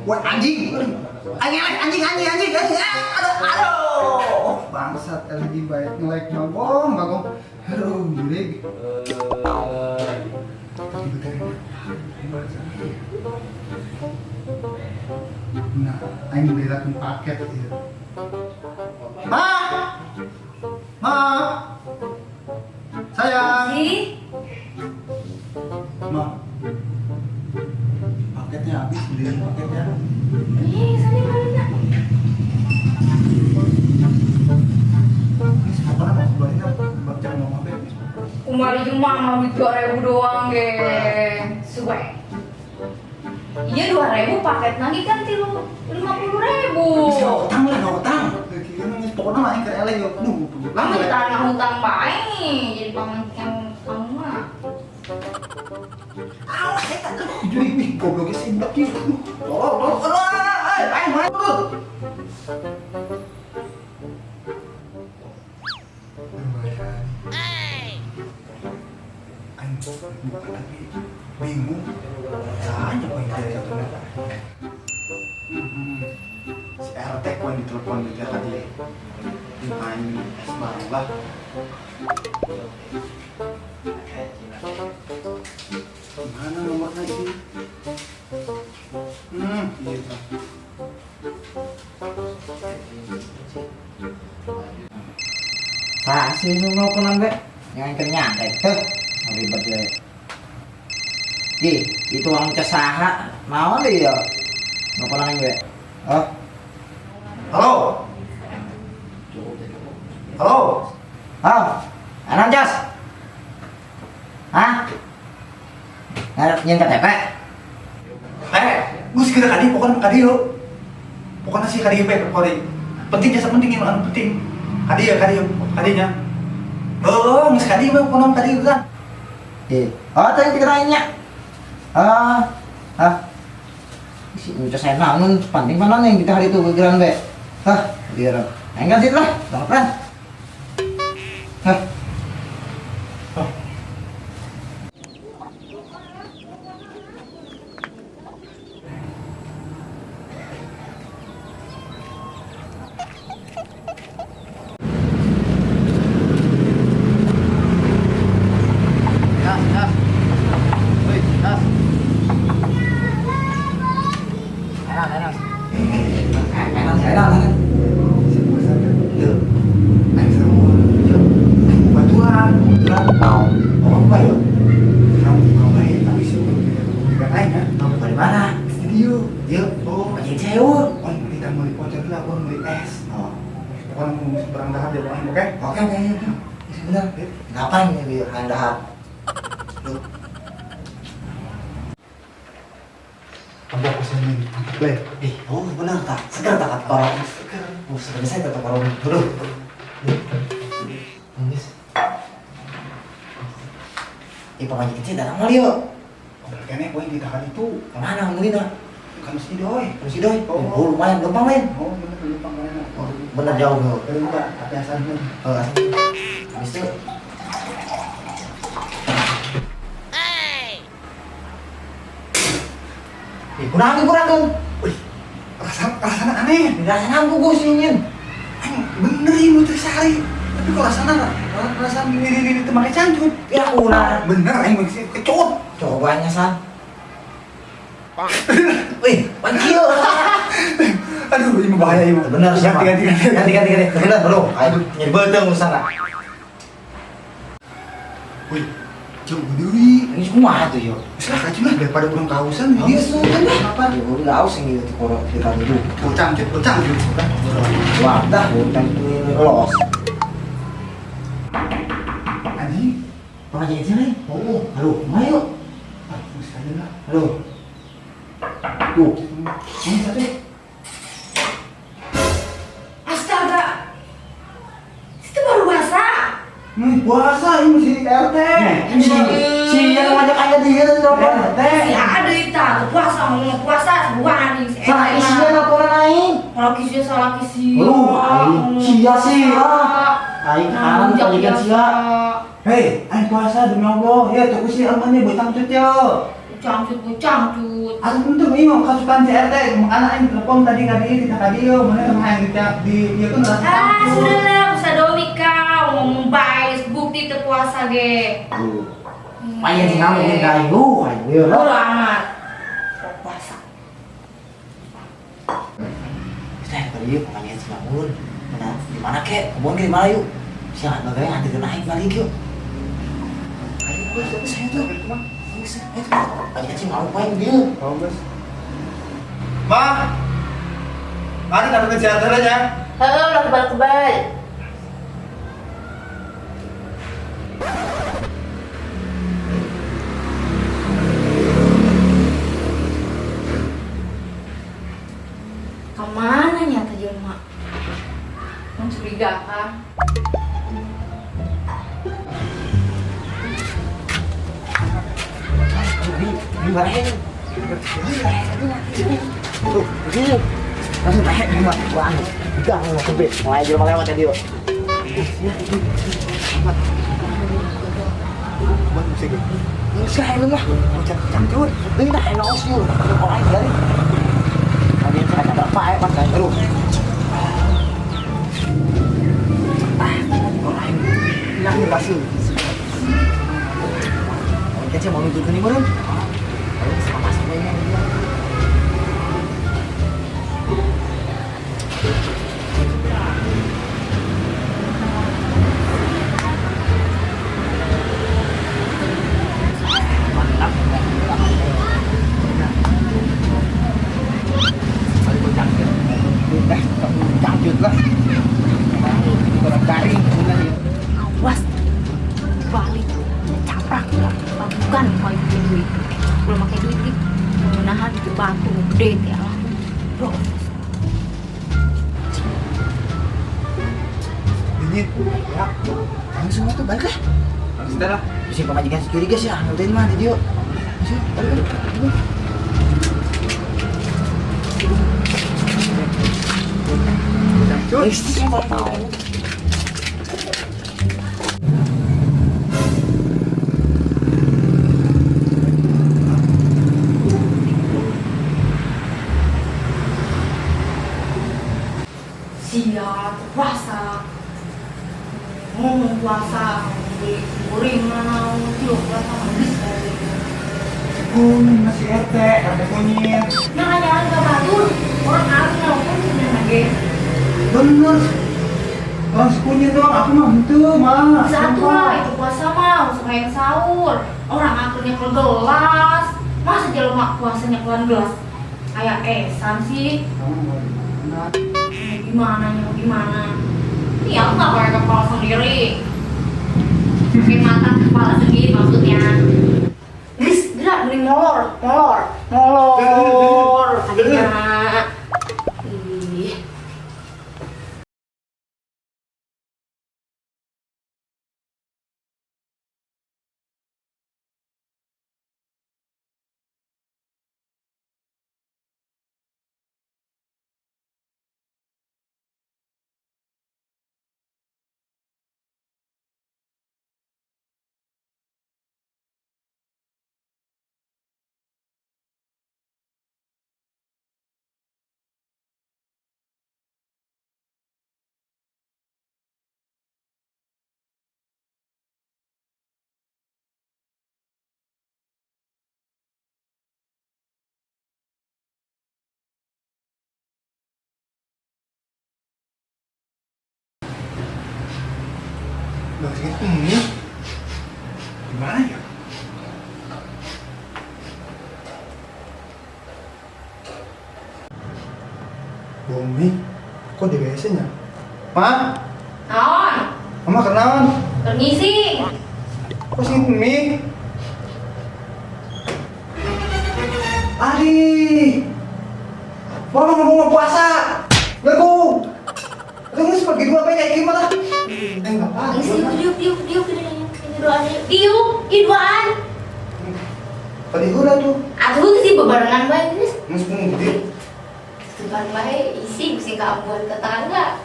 Wah anjing. Anjing. Aduh. Bangsat LED baik nge-like bagong. Aduh, gede. Nah, aing belikan paket ya. Ma. Sayang. Ma. Paketnya habis, beliin paketnya. Sani mana? Ini sekarang apa sebenarnya baca ngomong apa? Umari cuma duit 2.000 doang, geng. Suwe. Iya 2.000 paket lagi kan 50.000. Bisa utang lah, nggak utang. Ini pokoknya main ke LA yuk. Lama kita hutang baik, jadi paman kamu mah. Awas saya tak jadi gobloknya sindak gitu. Ayo mana? Bingung. Tanya kok yang dari ternyata. Si RT kok yang ditelepon dia tadi. Main es baru lah. Mana nomornya ini? Iya. Sih mau pulang be, yang kenyang tuh, ribet deh. Itu orang casaha, mau deh ya, mau pulang be. Oh, halo, anak jas, nyen KTP. Gue segera kadi, pokoknya kadi yuk. Pokoknya sih kadi pokoknya. Penting jasa penting yang penting. Kadinya. Nggak sekali mah pokoknya kadi kan. Tadi kita nanya. Si ucap saya namun penting mana yang kita hari itu bergerak be. Biar, enggak sih lah, kan? Oke, sebentar. Ngapain ya biar handahan? Kamu pesenin play. Benar tak? Segar tak kalau segar saya tetap kalau dulu. Nangis. Pemain kecil datang mal yuk. Kayaknya poin kita kali itu. Kemana mungkin tak? Kan si Doi. Lumayan gampang main. Bener lupa mana. Bener jauh loh. Lupa apa asalnya. Habis itu kurang. Wih, rasanya aneh. Rasanya gue singin. Bener ini Nutrisari. Tapi kok rasanya ini temannya cangcut. Ya ulah. Bener ini kecut. Cobanya san. Wih, pancil. Aduh, ini bahaya ini. Bener sih. Ganti. Bener bro. Ayo nyari beteng sana. Wih, jauh duri. Ini semua tuh yo. Salah aja lah daripada kurang kausan. Dia sudah apa? Udah aus yang gitu korok kita dulu. Cangcut. Wah, dah bukan ini los. Anjing. Apa aja sini? Halo, mayo. Sekali lah. Halo. Tuh. Ini satu. Astaga. Itu baru basah. Puasa ini si RT. Si yang ngajak aja dia tuh RT. Ya ada itu puasa ngomong puasa buah nih. salah isinya laporan aing. Kalau kisnya salah kisi. Aing sia sih. Aing kanan kalian sia. Hei, aing puasa demi Allah. Ya tuh si amannya buat tangcut ya. cangcut. Aku tentu bingung kasutan CRT, anak yang telepon tadi kadi tidak kadi yo, mana yang di dia tuh ngerasa Ah, sudahlah, usah domi kau ngomong baik, bukti terpuasa ge. Mayan sih kamu yang kayu, kayu. Bodo amat. Terpuasa. Saya tadi yuk, mayan sih bangun. Di mana kek? Kebun di mana yuk? Siapa bagaimana nanti naik balik yuk? Ayo bos, saya tuh. Banyak sih mau main dia. Oh, bos. Ma, mari kita ke CRT aja. Lah kebal-kebal. Kemana nyata jelma? Mencurigakan. Di mana ini? Tuh, begini. Langsung naik di mana? Wah, udah mau kebet. Mulai jual lewat tadi yuk. Buat musik. Ini saya lu mah. Cancut. Ini dah enak sih. Kalau lain dari. Tadi yang saya berapa ya pas saya baru. Kalau lain. Hilang nih kasih. Mungkin saya mau nunjukin ini baru. Sama ini. Mantap. Cangcut lah. Kurang garing. Awas. Balik. Caprak. Bukan kalau pakai duit. Belum pakai duit. Menahan di batu gede ya lah. Bro. Dingin. Ya. Langsung itu balik lah. Langsung dah lah. Bisa pemajikan security guys ya. Ngertiin mah di dia. Masih balik. Saya mau tahu. Siap puasa. Ngomong puasa. Goreng mana? Yuk, puasa habis. Kuning masih RT, ada kunyit. Jangan gak bagus. Orang aku ngomong sudah lagi. Bener. Orang sekunyit doang, aku mah itu mah. Satu lah itu puasa mah, usah yang sahur. Orang akhirnya ke gelas. Masa jelema puasanya keluar gelas? Kayak esan sih. Gimana? Ini aku nggak pakai kepala sendiri. Pakai mata kepala sendiri maksudnya. Gis, gerak mending molor. Katanya. Ih. Ini gimana ya? Bumi, kok di WC-nya? Ma, Naon? Mama kenalan? Permisi. Kok sih Bumi? Adi, Mama ngomong puasa. Lagu, kamu seperti dua kayak gimana? Enggak apa. Iduan. Tadi udah tuh. Aku sih bebarengan bae geus. Mas pun gede. Sebar bae isi ka buat tetangga.